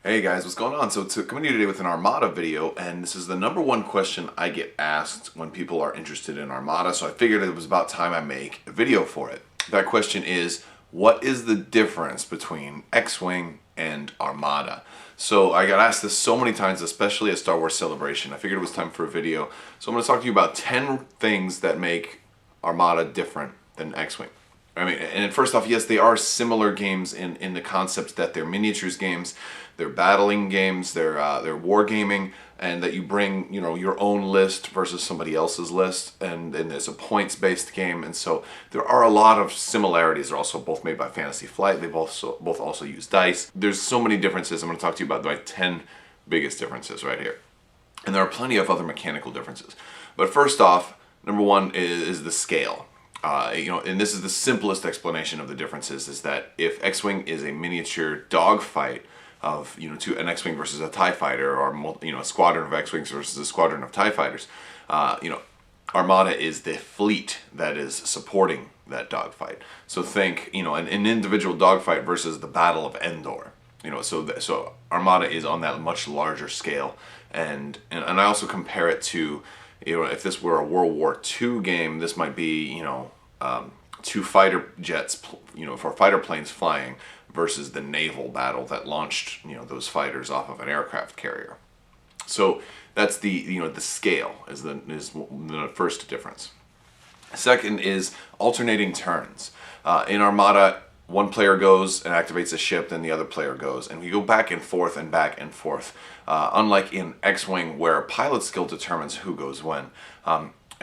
Hey guys, what's going on? Coming to you today with an Armada video, and this is the number one question I get asked when people are interested in Armada, so I figured it was about time I make a video for it. That question is, what is the difference between X-Wing and Armada? So I got asked this so many times, especially at Star Wars Celebration. I figured it was time for a video. So I'm going to talk to you about 10 things that make Armada different than X-Wing. I mean, and first off, yes, they are similar games in the concept that they're miniatures games, they're battling games, they're wargaming, and that you bring, your own list versus somebody else's list, and it's a points-based game, and so there are a lot of similarities. They're also both made by Fantasy Flight. They both also use dice. There's so many differences. I'm going to talk to you about my 10 biggest differences right here, and there are plenty of other mechanical differences. But first off, number one is the scale. And this is the simplest explanation of the differences, is that if X-Wing is a miniature dogfight of, to an X-Wing versus a TIE fighter, or, a squadron of X-Wings versus a squadron of TIE fighters, Armada is the fleet that is supporting that dogfight. So think, an individual dogfight versus the Battle of Endor. So Armada is on that much larger scale, and I also compare it to, if this were a World War II game, this might be, two fighter jets, for fighter planes flying versus the naval battle that launched, those fighters off of an aircraft carrier. So that's the scale is the first difference. Second is alternating turns. In Armada, one player goes and activates a ship, then the other player goes, and we go back and forth and back and forth. Unlike in X-Wing, where pilot skill determines who goes when.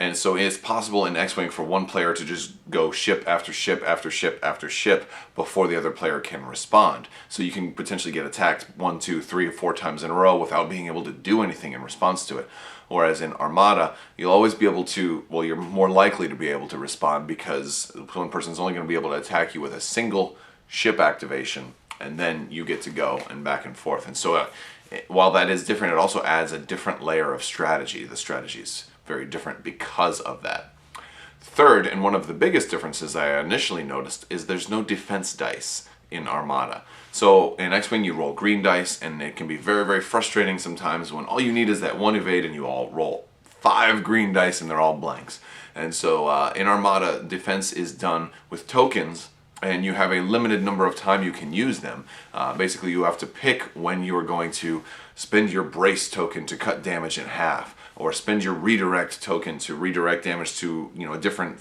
And so it's possible in X-Wing for one player to just go ship after ship after ship after ship before the other player can respond. So you can potentially get attacked 1, 2, 3, or 4 times in a row without being able to do anything in response to it. Whereas in Armada, you'll always be able to, well, you're more likely to be able to respond, because one person's only going to be able to attack you with a single ship activation, and then you get to go and back and forth. And so while that is different, it also adds a different layer of strategy. The strategy is very different because of that. Third, and one of the biggest differences I initially noticed, is there's no defense dice in Armada. So in X-Wing you roll green dice, and it can be very, very frustrating sometimes when all you need is that one evade and you all roll 5 green dice and they're all blanks. And so in Armada, defense is done with tokens, and you have a limited number of time you can use them. Basically, you have to pick when you are going to spend your brace token to cut damage in half, or spend your redirect token to redirect damage to a different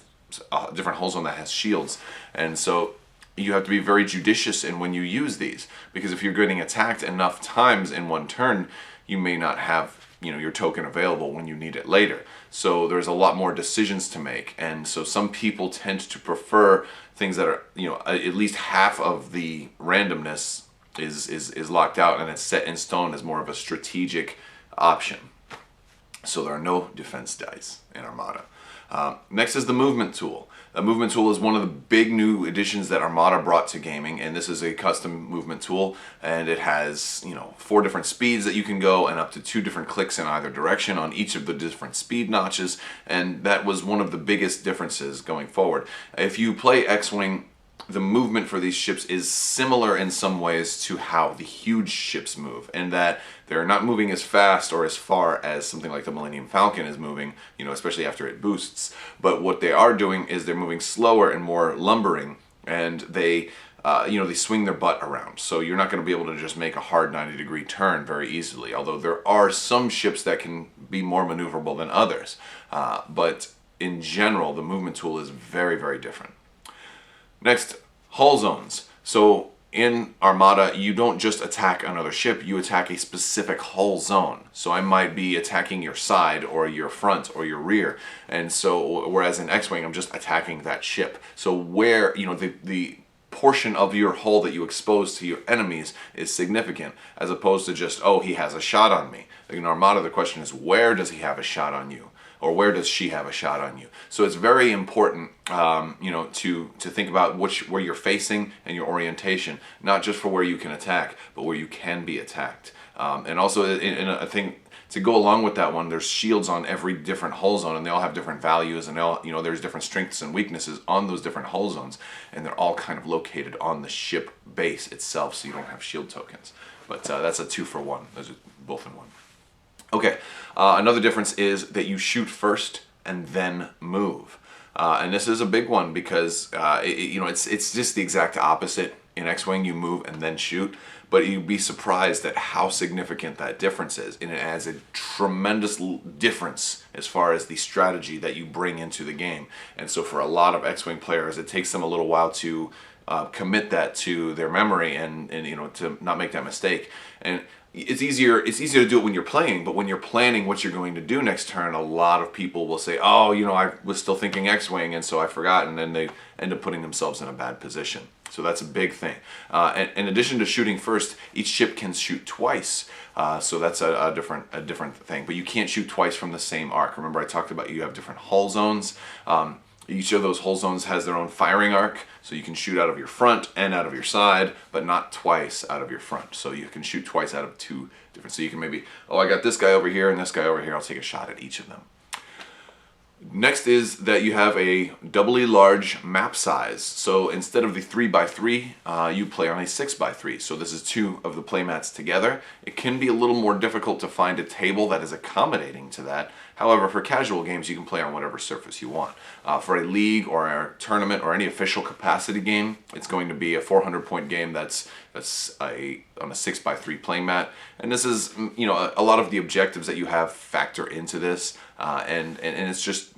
hull zone that has shields. And so you have to be very judicious in when you use these, because if you're getting attacked enough times in one turn, you may not have your token available when you need it later. So there's a lot more decisions to make, and so some people tend to prefer things that are at least half of the randomness is locked out, and it's set in stone as more of a strategic option. So there are no defense dice in Armada. Next is the movement tool. The movement tool is one of the big new additions that Armada brought to gaming, and this is a custom movement tool, and it has 4 different speeds that you can go, and up to 2 different clicks in either direction on each of the different speed notches, and that was one of the biggest differences going forward. If you play X-Wing, the movement for these ships is similar in some ways to how the huge ships move, and that they're not moving as fast or as far as something like the Millennium Falcon is moving, especially after it boosts. But what they are doing is they're moving slower and more lumbering, and they swing their butt around. So you're not going to be able to just make a hard 90-degree turn very easily, although there are some ships that can be more maneuverable than others. But in general, the movement tool is very, very different. Next, hull zones. So in Armada, you don't just attack another ship, you attack a specific hull zone. So I might be attacking your side or your front or your rear. And so, whereas in X-Wing, I'm just attacking that ship. So where, the portion of your hull that you expose to your enemies is significant, as opposed to just, oh, he has a shot on me. In Armada, the question is, where does he have a shot on you? Or where does she have a shot on you? So it's very important, to think about where you're facing and your orientation, not just for where you can attack, but where you can be attacked. And also, I think to go along with that one, there's shields on every different hull zone, and they all have different values, and they all, there's different strengths and weaknesses on those different hull zones, and they're all kind of located on the ship base itself, so you don't have shield tokens. But that's a 2-for-1. Those are both in one. Okay, another difference is that you shoot first and then move. And this is a big one because it's just the exact opposite. In X-Wing, you move and then shoot, but you'd be surprised at how significant that difference is, and it adds a tremendous difference as far as the strategy that you bring into the game. And so for a lot of X-Wing players, it takes them a little while to commit that to their memory and to not make that mistake. And it's easier to do it when you're playing, but when you're planning what you're going to do next turn, a lot of people will say, oh, I was still thinking X-Wing, and so I forgot, and then they end up putting themselves in a bad position. So that's a big thing. And in addition to shooting first, each ship can shoot twice. So that's a different thing. But you can't shoot twice from the same arc. Remember I talked about you have different hull zones. Each of those hull zones has their own firing arc, so you can shoot out of your front and out of your side, but not twice out of your front. So you can shoot twice out of two different. So you can maybe, I got this guy over here and this guy over here. I'll take a shot at each of them. Next is that you have a doubly large map size. So instead of the 3x3, you play on a 6x3. So this is two of the playmats together. It can be a little more difficult to find a table that is accommodating to that. However, for casual games, you can play on whatever surface you want. For a league or a tournament or any official capacity game, it's going to be a 400-point game that's on a 6x3 playmat. And this is, a lot of the objectives that you have factor into this. And it's just,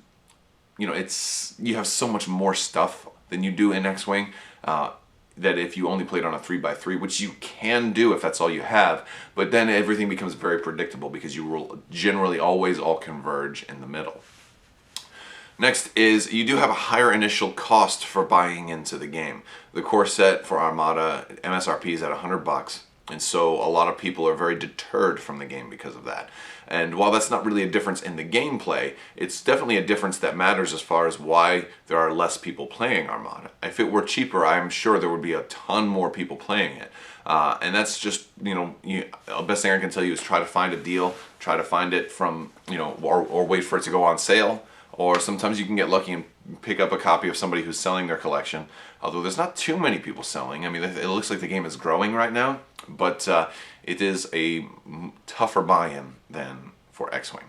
you have so much more stuff than you do in X-Wing that if you only played on a 3x3, which you can do if that's all you have, but then everything becomes very predictable because you will generally always all converge in the middle. Next is you do have a higher initial cost for buying into the game. The core set for Armada MSRP is at $100. And so a lot of people are very deterred from the game because of that. And while that's not really a difference in the gameplay, it's definitely a difference that matters as far as why there are less people playing Armada. If it were cheaper, I'm sure there would be a ton more people playing it. And that's just, the best thing I can tell you is try to find a deal, try to find it from, or wait for it to go on sale. Or sometimes you can get lucky and pick up a copy of somebody who's selling their collection. Although there's not too many people selling. I mean, it looks like the game is growing right now, but it is a tougher buy-in than for X-Wing.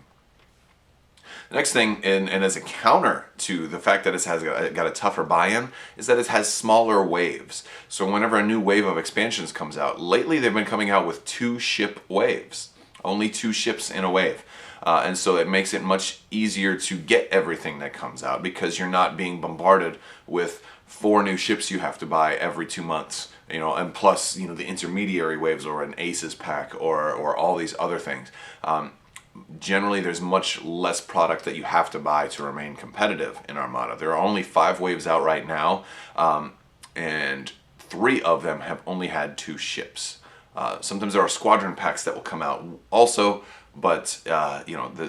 The next thing, and as a counter to the fact that it has got a tougher buy-in, is that it has smaller waves. So whenever a new wave of expansions comes out, lately they've been coming out with 2-ship waves. Only 2 ships in a wave. And so it makes it much easier to get everything that comes out because you're not being bombarded with 4 new ships you have to buy every 2 months, and plus, the intermediary waves or an Aces pack or all these other things. Generally, there's much less product that you have to buy to remain competitive in Armada. There are only 5 waves out right now, and 3 of them have only had 2 ships. Sometimes there are squadron packs that will come out also, but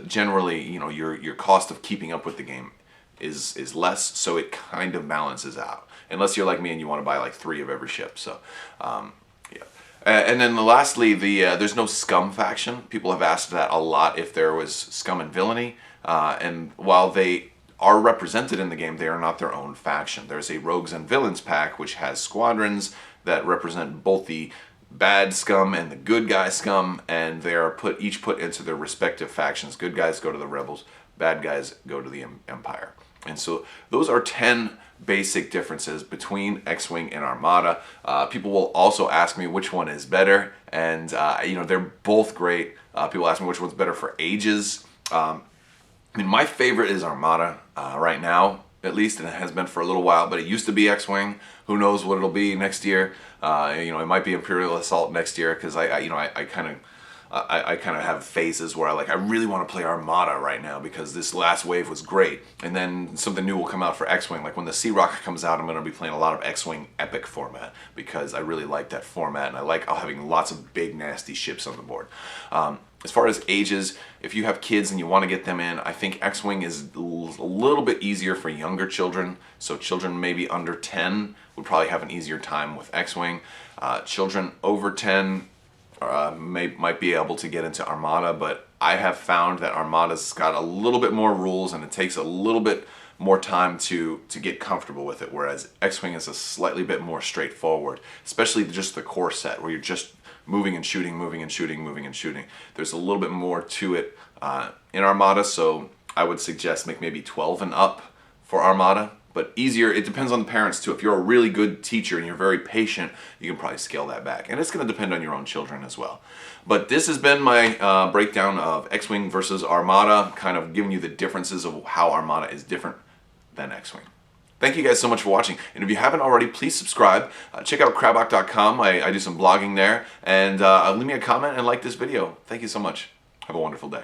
generally, your cost of keeping up with the game is less, so it kind of balances out. Unless you're like me and you want to buy like 3 of every ship. So, yeah. And then lastly, there's no Scum faction. People have asked that a lot if there was Scum and Villainy, and while they are represented in the game, they are not their own faction. There's a Rogues and Villains pack which has squadrons that represent both the bad Scum and the good guy Scum, and they are each put into their respective factions. Good guys go to the Rebels, bad guys go to the Empire. And so those are 10 basic differences between X-Wing and Armada. People will also ask me which one is better, and they're both great. People ask me which one's better for ages. My favorite is Armada right now, at least, and it has been for a little while, but it used to be X-Wing. Who knows what it'll be next year? It might be Imperial Assault next year, because I kind of have phases where I really want to play Armada right now because this last wave was great, and then something new will come out for X-Wing. Like when the Sea Rocket comes out, I'm going to be playing a lot of X-Wing Epic format because I really like that format, and I like having lots of big nasty ships on the board. As far as ages, if you have kids and you want to get them in, I think X-Wing is a little bit easier for younger children. So children maybe under 10 would probably have an easier time with X-Wing. Children over 10 might be able to get into Armada, but I have found that Armada's got a little bit more rules and it takes a little bit more time to get comfortable with it, whereas X-Wing is a slightly bit more straightforward, especially just the core set where you're just moving and shooting, moving and shooting, moving and shooting. There's a little bit more to it in Armada, so I would suggest make maybe 12 and up for Armada. But easier, it depends on the parents too. If you're a really good teacher and you're very patient, you can probably scale that back. And it's going to depend on your own children as well. But this has been my breakdown of X-Wing versus Armada, kind of giving you the differences of how Armada is different than X-Wing. Thank you guys so much for watching. And if you haven't already, please subscribe. Check out Crabbok.com. I do some blogging there. And leave me a comment and like this video. Thank you so much. Have a wonderful day.